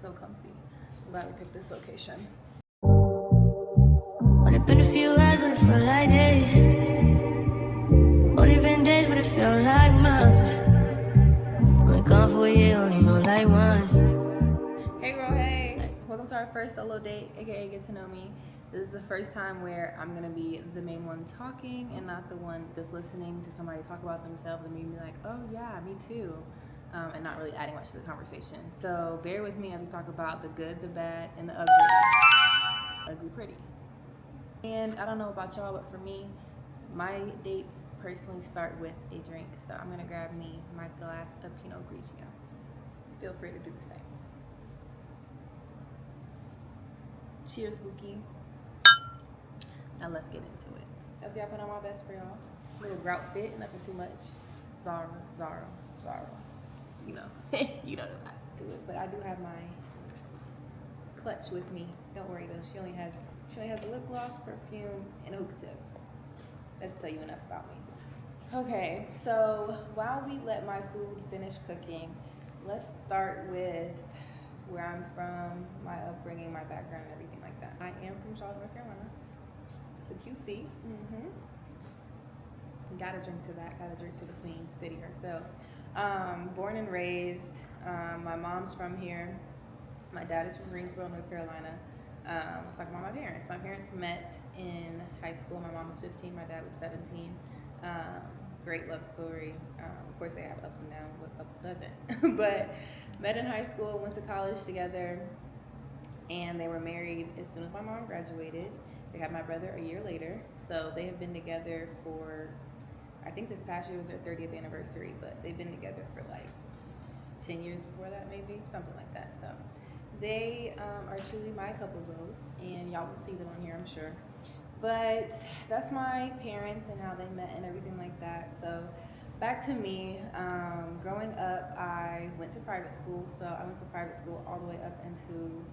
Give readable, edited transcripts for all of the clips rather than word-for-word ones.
so comfy. I'm glad we picked this location. Only been a few hours, but it felt like days. Only been days, but it felt like months. Been gone for a year, only know like once. Hey girl, hey! Welcome to our first solo date, aka Get to Know Me. This is the first time where I'm gonna be the main one talking and not the one just listening to somebody talk about themselves and me be like, oh yeah, me too. And not really adding much to the conversation. So bear with me as we talk about the good, the bad, and the ugly. Ugly pretty. And I don't know about y'all, but for me, my dates personally start with a drink. So I'm gonna grab me my glass of Pinot Grigio. Feel free to do the same. Cheers, Bookie. Now let's get into it. Y'all see I put on my best for y'all. Little grout fit, nothing too much. Zara. You know, you know that to it. But I do have my clutch with me. Don't worry though. She only has a lip gloss, perfume, and a hookah tip. That should tell you enough about me. Okay, so while we let my food finish cooking, let's start with where I'm from, my upbringing, my background, and everything like that. I am from Charlotte, North Carolina, the QC. Gotta drink to that. Gotta drink to the Queen City herself. Born and raised. My mom's from here. My dad is from Greensboro, North Carolina. Let's talk about my parents. My parents met in high school. My mom was 15, my dad was 17. Great love story. Of course, they have ups and downs. What couple doesn't? But met in high school, went to college together, and they were married as soon as my mom graduated. They had my brother a year later. So they have been together for, I think this past year was their 30th anniversary, but they've been together for like 10 years before that, maybe, something like that. So they are truly my couple goals, and y'all will see them on here, I'm sure. But that's my parents and how they met and everything like that. So back to me. Growing up, I went to private school. So I went to private school all the way up into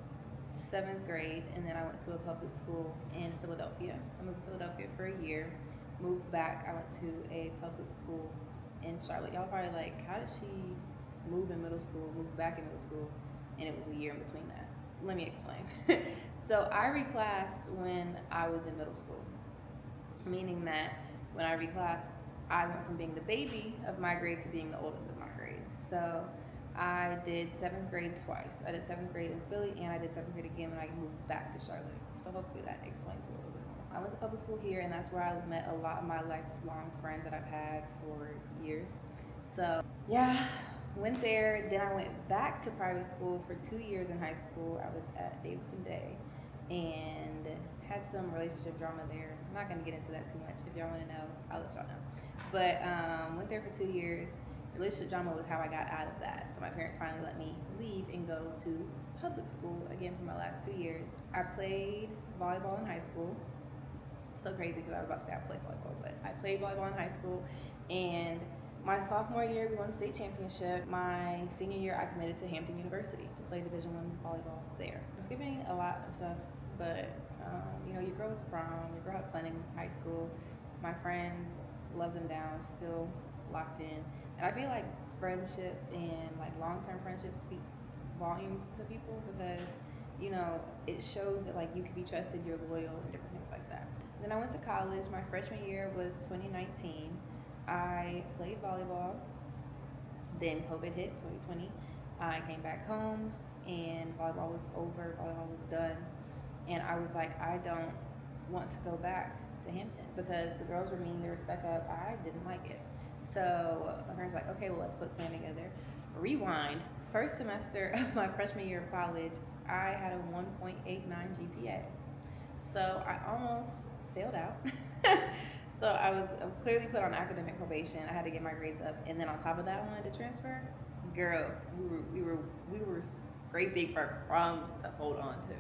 7th grade, and then I went to a public school in Philadelphia. I moved to Philadelphia for a year, moved back. I went to a public school in Charlotte. Y'all probably like, how did she move in middle school, move back in middle school, and it was a year in between that? Let me explain. So I reclassed when I was in middle school, meaning that when I reclassed, I went from being the baby of my grade to being the oldest of my grade. So I did 7th grade twice. I did 7th grade in Philly, and I did 7th grade again when I moved back to Charlotte. So hopefully that explains it a little bit more. I went to public school here, and that's where I met a lot of my lifelong friends that I've had for years. So yeah, went there. Then I went back to private school for 2 years in high school. I was at Davidson Day and had some relationship drama there. I'm not gonna get into that too much. If y'all wanna know, I'll let y'all know. But went there for 2 years. Relationship drama was how I got out of that. So my parents finally let me leave and go to public school again for my last 2 years. I played volleyball in high school. So crazy because I was about to say I played volleyball, but I played volleyball in high school, and my sophomore year, we won the state championship. My senior year, I committed to Hampton University to play Division I volleyball there. I'm skipping a lot of stuff, but you know, you grow to prom, you grow up fun in high school. My friends, love them down, still locked in. And I feel like friendship and like long-term friendship speaks volumes to people because, you know, it shows that like you can be trusted, you're loyal, and different things like that. Then I went to college. My freshman year was 2019. I played volleyball. Then COVID hit, 2020. I came back home and volleyball was over. Volleyball was done. And I was like, I don't want to go back to Hampton because the girls were mean, they were stuck up. I didn't like it. So my parents were like, okay, well, let's put a plan together. Rewind. First semester of my freshman year of college, I had a 1.89 GPA. So I almost failed out. So I was clearly put on academic probation. I had to get my grades up, and then on top of that, I wanted to transfer. Girl, we were great big for crumbs to hold on to,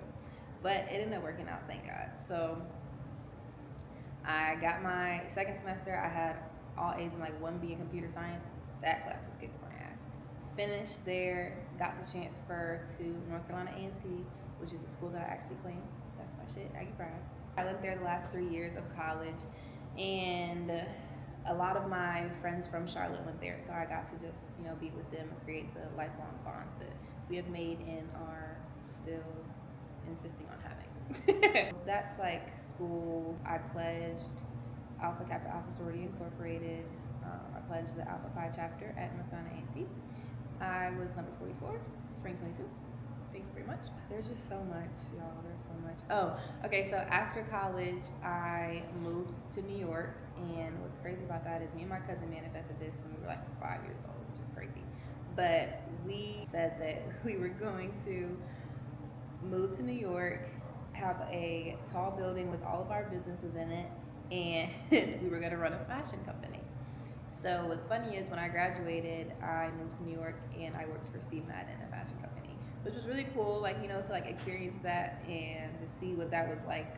but it ended up working out, thank God. So I got my second semester. I had all A's in like 1B in computer science. That class was kicking my ass. Finished there, got to transfer to North Carolina A&T, which is the school that I actually claim. That's my shit, Aggie Pride. I lived there the last 3 years of college, and a lot of my friends from Charlotte went there, so I got to just, you know, be with them and create the lifelong bonds that we have made and are still insisting on having. That's like school. I pledged Alpha Kappa Alpha Sorority Incorporated. I pledged the Alpha Phi chapter at North Carolina A&T. I was number 44, spring 22. Thank you very much. There's just so much, y'all. There's so much. Oh, okay. So after college, I moved to New York, and what's crazy about that is me and my cousin manifested this when we were like 5 years old, which is crazy. But we said that we were going to move to New York, have a tall building with all of our businesses in it, and we were going to run a fashion company. So what's funny is when I graduated, I moved to New York and I worked for Steve Madden, a fashion company, which was really cool, like, you know, to like experience that and to see what that was like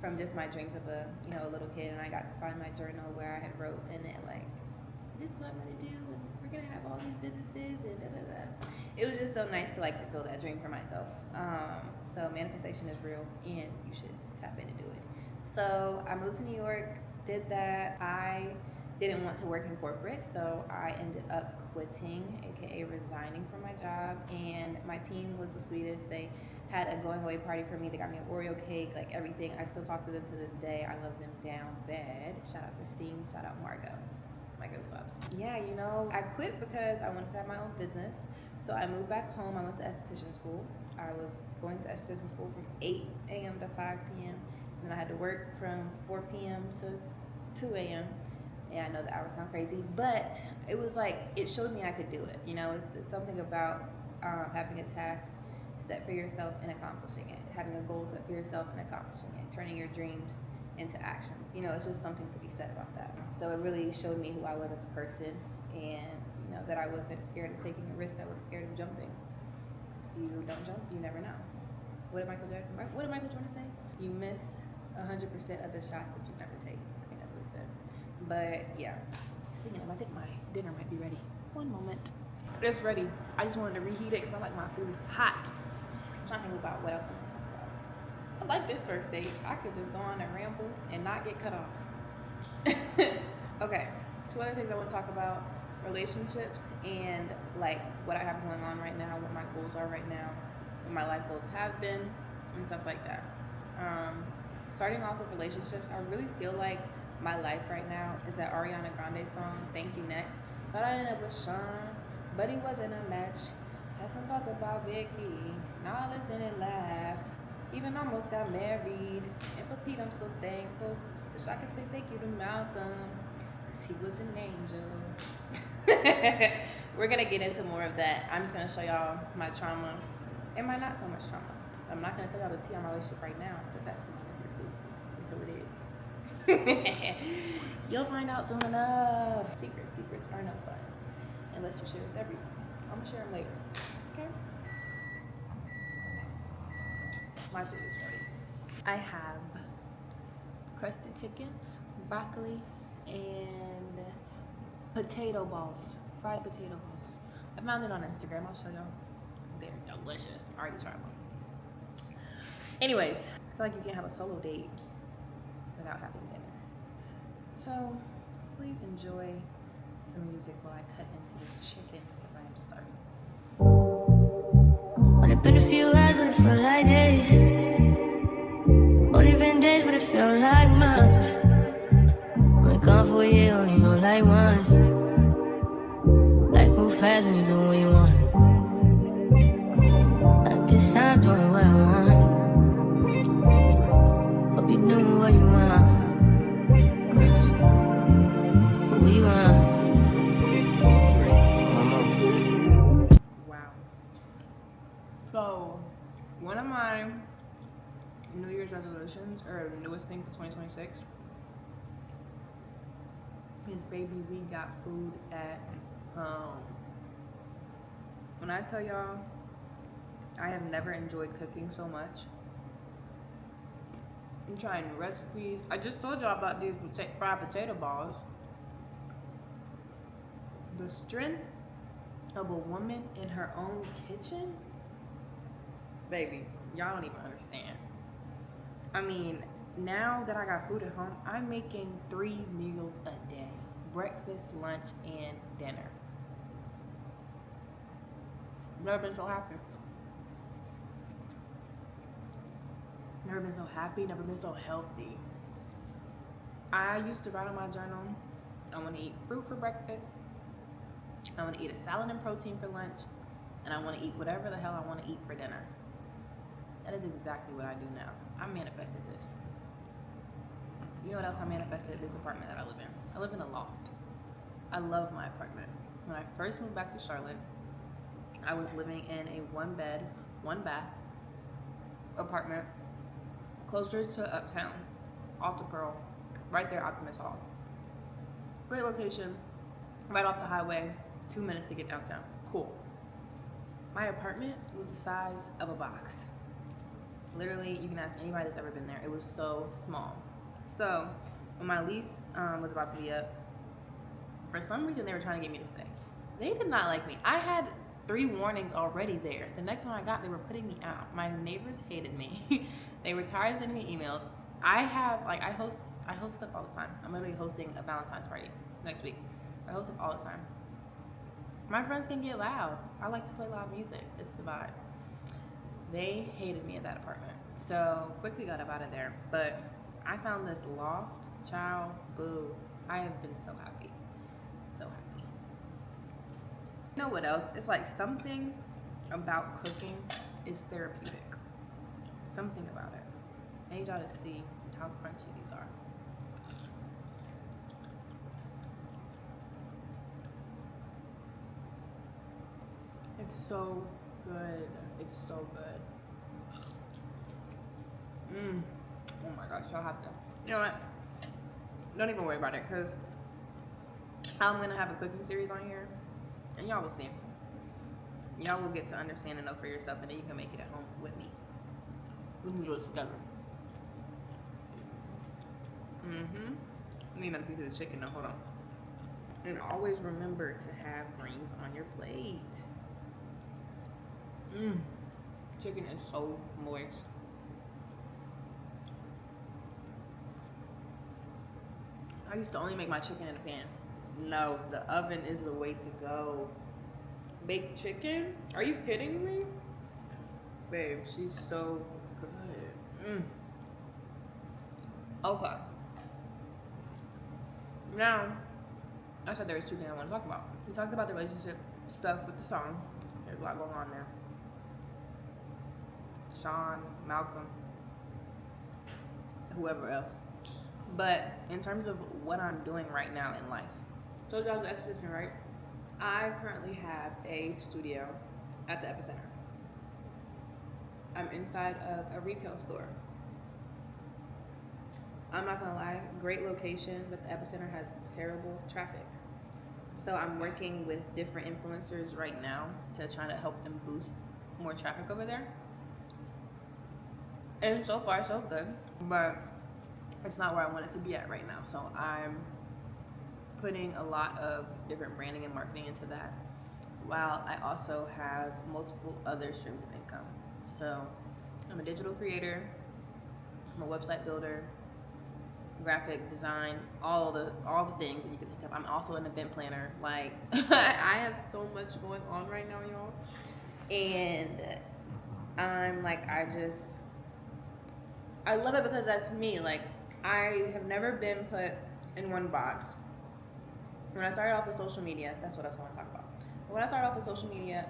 from just my dreams of a, you know, a little kid. And I got to find my journal where I had wrote in it like, this is what I'm gonna do, and we're gonna have all these businesses and da da da. It was just so nice to like fulfill that dream for myself. So manifestation is real, and you should tap in and do it. So I moved to New York, did that. I didn't want to work in corporate, so I ended up quitting, aka resigning from my job. And my team was the sweetest. They had a going away party for me. They got me an Oreo cake, like everything. I still talk to them to this day. I love them down bad. Shout out Christine, shout out Margot, my girly loves. Yeah, you know, I quit because I wanted to have my own business. So I moved back home. I went to esthetician school. I was going to esthetician school from 8 a.m. to 5 p.m. And then I had to work from 4 p.m. to 2 a.m. Yeah, I know the hours sound crazy, but it was like, it showed me I could do it. You know, it's something about having a task set for yourself and accomplishing it, having a goal set for yourself and accomplishing it, turning your dreams into actions. You know, it's just something to be said about that. So it really showed me who I was as a person, and you know, that I wasn't scared of taking a risk. I wasn't scared of jumping. You don't jump, you never know. What did Michael Jordan say? You miss 100% of the shots that you never take. I think that's what he said. But yeah, speaking of, I think my dinner might be ready. One moment. It's ready. I just wanted to reheat it because I like my food hot. I'm trying to think about what else I'm gonna talk about. I like this first date. I could just go on and ramble and not get cut off. Okay, so other things I want to talk about: relationships and like what I have going on right now, what my goals are right now, what my life goals have been, and stuff like that. Starting off with relationships, I really feel like my life right now is that Ariana Grande song, Thank You Next. Thought I'd end up with Sean, but he wasn't a match. Had some thoughts about Vicky, now I listen and laugh. Even almost got married, and for Pete I'm still thankful. Wish I could say thank you to Malcolm, cause he was an angel. We're gonna get into more of that. I'm just gonna show y'all my trauma, and my not so much trauma. I'm not gonna tell y'all the tea on my relationship right now, because that's none of your business until it is. You'll find out soon enough. Secrets are no fun unless you share with everyone. I'm gonna share them later. Okay? My food is ready. I have crusted chicken, broccoli, and potato balls. Fried potato balls. I found it on Instagram. I'll show y'all. They're delicious. I already tried one. Anyways, I feel like you can't have a solo date without having dinner. So please enjoy some music while I cut into this chicken because I am starving. Only been a few hours, but it felt like days. Only been days, but it felt like months. Been gone for a year, only know like once. Life moves fast when you do what you want. At this time, doing what I want. Hope you doing what you want. What you want? Wow. So, one of my New Year's resolutions, or newest things of 2026, is baby, we got food at home. When I tell y'all, I have never enjoyed cooking so much. I'm trying new recipes. I just told y'all about these fried potato balls. The strength of a woman in her own kitchen, baby, y'all don't even understand. I mean, now that I got food at home, I'm making 3 meals a day: breakfast, lunch, and dinner. Never been so happy. Never been so happy, never been so healthy. I used to write on my journal, I want to eat fruit for breakfast, I want to eat a salad and protein for lunch, and I want to eat whatever the hell I want to eat for dinner. That is exactly what I do now. I manifested this. You know what else I manifested? This apartment that I live in. I live in a loft. I love my apartment. When I first moved back to Charlotte, I was living in a 1-bed, 1-bath apartment closer to Uptown, off the Pearl, right there, Optimus Hall. Great location, right off the highway, 2 minutes to get downtown. Cool. My apartment was the size of a box. Literally, you can ask anybody that's ever been there. It was so small. So when my lease was about to be up, for some reason they were trying to get me to stay. They did not like me. I had 3 warnings already there. The next one I got, they were putting me out. My neighbors hated me. They were tired of sending me emails. I host stuff all the time. I'm gonna be hosting a Valentine's party next week. I host it all the time. My friends can get loud. I like to play loud music. It's the vibe. They hated me at that apartment. So quickly got up out of there. But I found this loft, child, boo. I have been so happy. So happy. You know what else? It's like something about cooking is therapeutic. Something about it. I need y'all to see how crunchy these are. It's so good. It's so good. Oh my gosh, y'all have to. You know what? Don't even worry about it, because I'm gonna have a cooking series on here, and y'all will see. Y'all will get to understand and know for yourself, and then you can make it at home with me. We can do it together. I need another piece of the chicken though, hold on. And always remember to have greens on your plate. Chicken is so moist. I used to only make my chicken in a pan. No, the oven is the way to go. Baked chicken? Are you kidding me? Babe, she's so good. Okay. Now, I said there was 2 things I want to talk about. We talked about the relationship stuff with the song. There's a lot going on there. Sean, Malcolm, whoever else. But in terms of what I'm doing right now in life, so I was an esthetician, right? I currently have a studio at the Epicenter. I'm inside of a retail store. I'm not gonna lie, great location, but the Epicenter has terrible traffic. So I'm working with different influencers right now to try to help them boost more traffic over there. And so far, so good. But it's not where I want it to be at right now. So I'm putting a lot of different branding and marketing into that, while I also have multiple other streams of income. So I'm a digital creator, I'm a website builder, graphic design, all the things that you can think of. I'm also an event planner. Like I have so much going on right now, y'all. And I'm like, I love it because that's me. Like, I have never been put in one box. When I started off with social media, that's what I want to talk about. But when I started off with social media,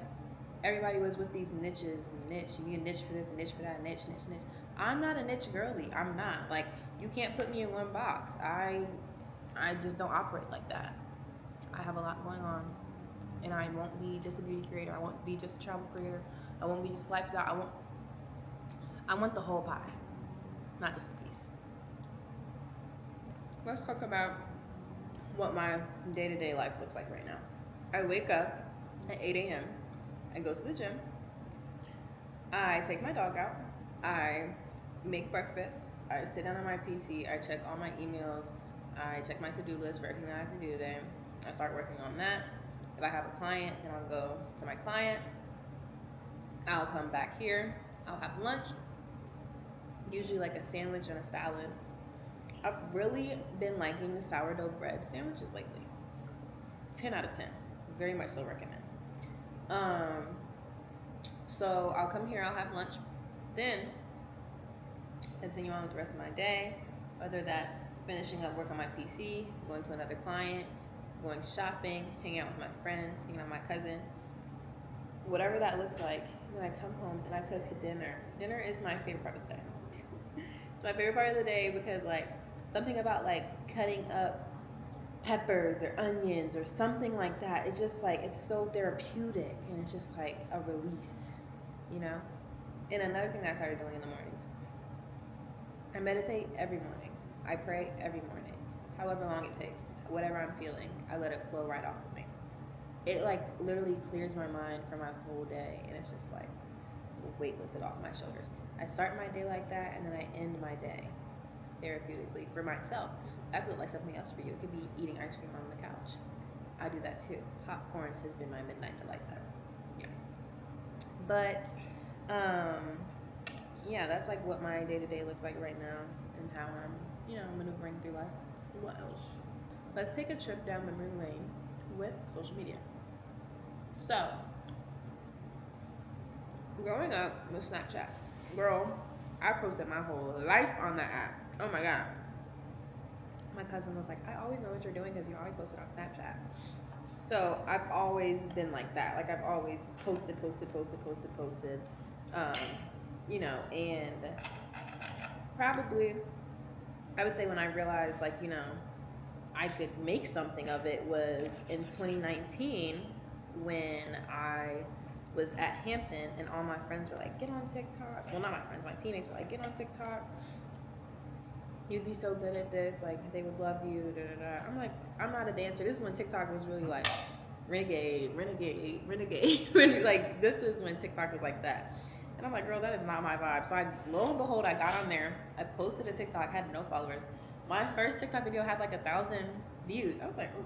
everybody was with these niches. Niche, you need a niche for this, a niche for that, niche. I'm not a niche girly. I'm not. Like, you can't put me in one box. I just don't operate like that. I have a lot going on, and I won't be just a beauty creator. I won't be just a travel creator. I won't be just lifestyle. I want the whole pie, not just a piece. Let's talk about what my day-to-day life looks like right now. I wake up at 8 a.m. I go to the gym. I take my dog out. I make breakfast. I sit down on my PC. I check all my emails. I check my to-do list for everything that I have to do today. I start working on that. If I have a client, then I'll go to my client. I'll come back here. I'll have lunch. Usually like a sandwich and a salad. I've really been liking the sourdough bread sandwiches lately. 10 out of 10. Very much so recommend. So I'll come here, I'll have lunch, then continue on with the rest of my day, whether that's finishing up work on my PC, going to another client, going shopping, hanging out with my friends, hanging out with my cousin, whatever that looks like. Then I come home and I cook dinner. Dinner is my favorite part of the day. It's my favorite part of the day because like something about like cutting up peppers or onions or something like that, it's just like, it's so therapeutic and it's just like a release, you know? And another thing that I started doing in the mornings, I meditate every morning. I pray every morning, however long it takes, whatever I'm feeling, I let it flow right off of me. It like literally clears my mind for my whole day, and it's just like a weight lifted off my shoulders. I start my day like that, and then I end my day therapeutically for myself. That could look like something else for you. It could be eating ice cream on the couch. I do that too. Popcorn has been my midnight delight though. Yeah. But yeah, that's like what my day-to-day looks like right now and how I'm, you know, maneuvering through life. What else? Let's take a trip down memory lane with social media. So, growing up with Snapchat, girl, I posted my whole life on that app. Oh my God. My cousin was like, I always know what you're doing because you always post it on Snapchat. So I've always been like that. Like I've always posted. You know, and probably I would say when I realized like, you know, I could make something of it was in 2019 when I was at Hampton and all my friends were like, get on TikTok. Well, not my friends, my teammates were like, get on TikTok. You'd be so good at this, like they would love you, da da da. I'm like, I'm not a dancer. This is when TikTok was really like renegade. Like this was when TikTok was like that. And I'm like, girl, that is not my vibe. So lo and behold, I got on there. I posted a TikTok, had no followers. My first TikTok video had like 1,000 views. I was like, ooh,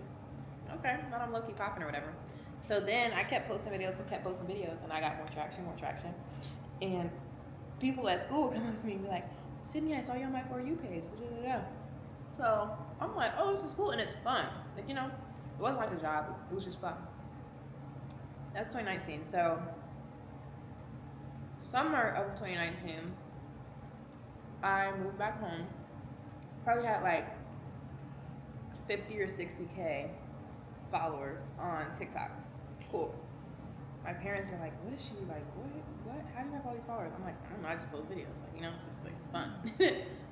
okay, not I'm low-key popping or whatever. So then I kept posting videos, and I got more traction. And people at school would come up to me and be like, Sydney, I saw you on my For You page. So I'm like, oh, this is cool, and it's fun. Like, you know, it wasn't like a job. It was just fun. That's 2019. So summer of 2019, I moved back home. Probably had like 50 or 60K followers on TikTok. Cool. My parents are like, what is she like? What? How do you have all these followers? I'm like, I don't know. I just post videos. Like, you know, it's just like fun.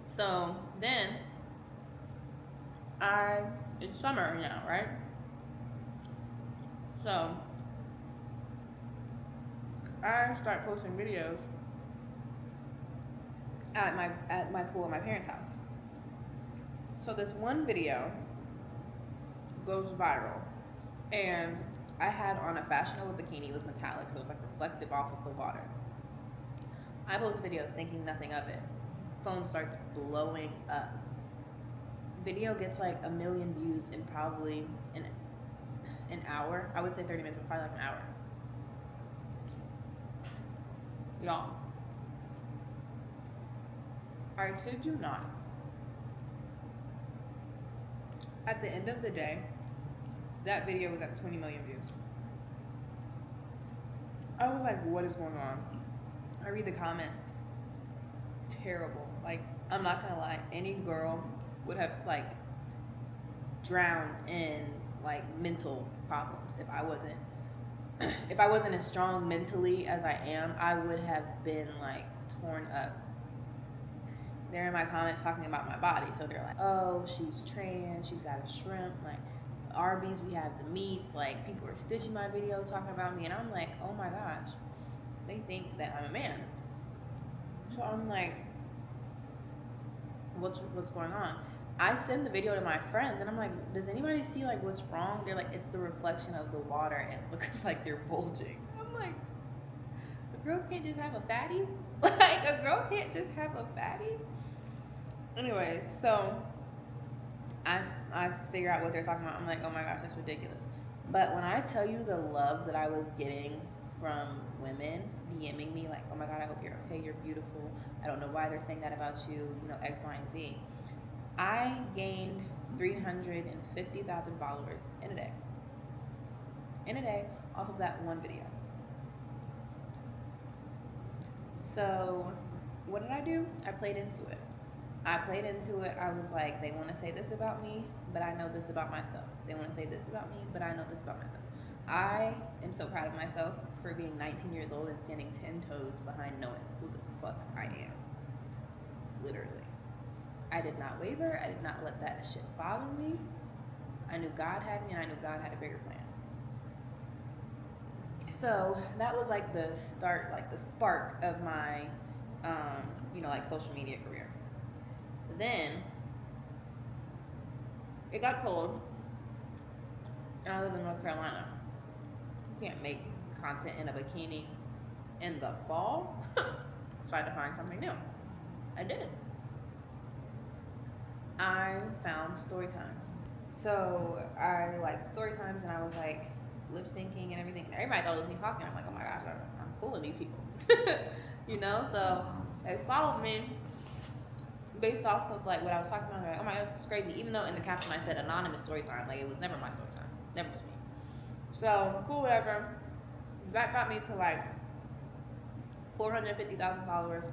So then, it's summer now, right? So I start posting videos at my pool at my parents' house. So this one video goes viral, and I had on a Fashion Nova bikini. It was metallic, so it was like reflective off of the water. I post a video thinking nothing of it. Phone starts blowing up. Video gets like 1 million views in probably an hour. I would say 30 minutes, but probably like an hour. Y'all, I kid you not. At the end of the day, that video was at 20 million views. I was like, what is going on? I read the comments. Terrible. Like, I'm not gonna lie, any girl would have like drowned in like mental problems if I wasn't as strong mentally as I am. I would have been like torn up. They're in my comments talking about my body, so they're like, oh, she's trans, she's got a shrimp, like Arby's, we have the meats, like people are stitching my video talking about me, and I'm like, oh my gosh, they think that I'm a man. So I'm like, what's going on? I send the video to my friends, and I'm like, does anybody see like what's wrong? They're like, it's the reflection of the water, and it looks like you're bulging. I'm like, a girl can't just have a fatty? Like, a girl can't just have a fatty? Anyways, so I figure out what they're talking about. I'm like, oh my gosh, that's ridiculous. But when I tell you the love that I was getting from women DMing me like, oh my God, I hope you're okay, you're beautiful, I don't know why they're saying that about you, you know, X, Y, and Z. I gained 350,000 followers in a day. In a day, off of that one video. So what did I do? I played into it. I was like, they want to say this about me, but I know this about myself. They want to say this about me, but I know this about myself. I am so proud of myself for being 19 years old and standing 10 toes behind knowing who the fuck I am. Literally. I did not waver. I did not let that shit bother me. I knew God had me, and I knew God had a bigger plan. So that was like the start, like the spark of my, like social media career. Then it got cold, and I live in North Carolina. You can't make content in a bikini in the fall. So I had to find something new. I did. I found story times. So I liked story times, and I was like lip syncing and everything. And everybody thought it was me talking. I'm like, oh my gosh, I'm fooling these people. So they followed me based off of like what I was talking about. They're like, oh my gosh, this is crazy. Even though in the caption I said anonymous story time, like it was never my story time. Never was me. So cool, whatever. That got me to like 450,000 followers.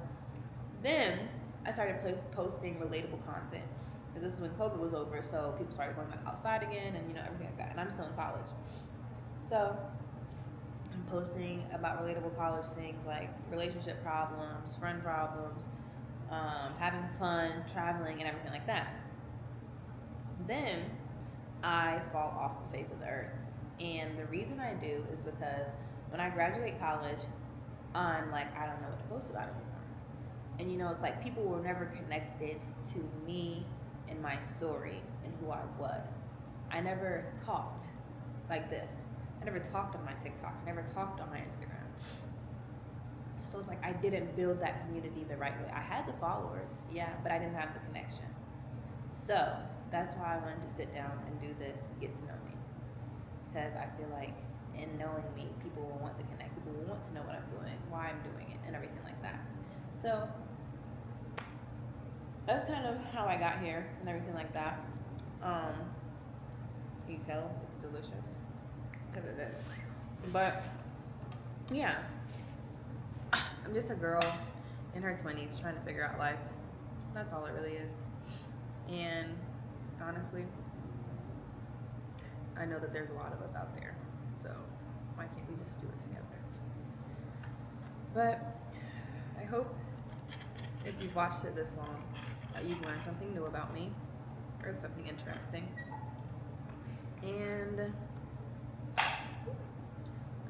Then I started posting relatable content, because this is when COVID was over, so people started going outside again, and everything like that. And I'm still in college, so I'm posting about relatable college things like relationship problems, friend problems, having fun, traveling, and everything like that. Then I fall off the face of the earth, and the reason I do is because when I graduate college, I'm like, I don't know what to post about anymore. And it's like people were never connected to me and my story and who I was. I never talked like this. I never talked on my TikTok. I never talked on my Instagram. So it's like I didn't build that community the right way. I had the followers, yeah, but I didn't have the connection. So that's why I wanted to sit down and do this, get to know me. Because I feel like in knowing me, people will want to connect. People will want to know what I'm doing, why I'm doing it, and everything like that. So that's kind of how I got here and everything like that. Can you tell it's delicious? Because it is. But yeah, I'm just a girl in her 20s trying to figure out life. That's all it really is. And honestly, I know that there's a lot of us out there, so why can't we just do it together? But I hope if you've watched it this long that you've learned something new about me or something interesting. And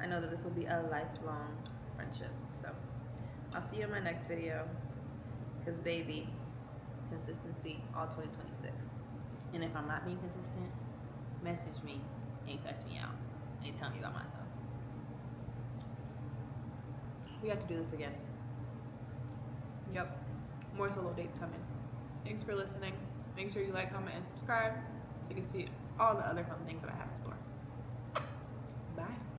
I know that this will be a lifelong friendship. So I'll see you in my next video, because baby, consistency all 2026. And if I'm not being consistent, message me and cuss me out and tell me about myself. We have to do this again. Yep. More solo dates coming. Thanks for listening. Make sure you like, comment, and subscribe so you can see all the other fun things that I have in store. Bye.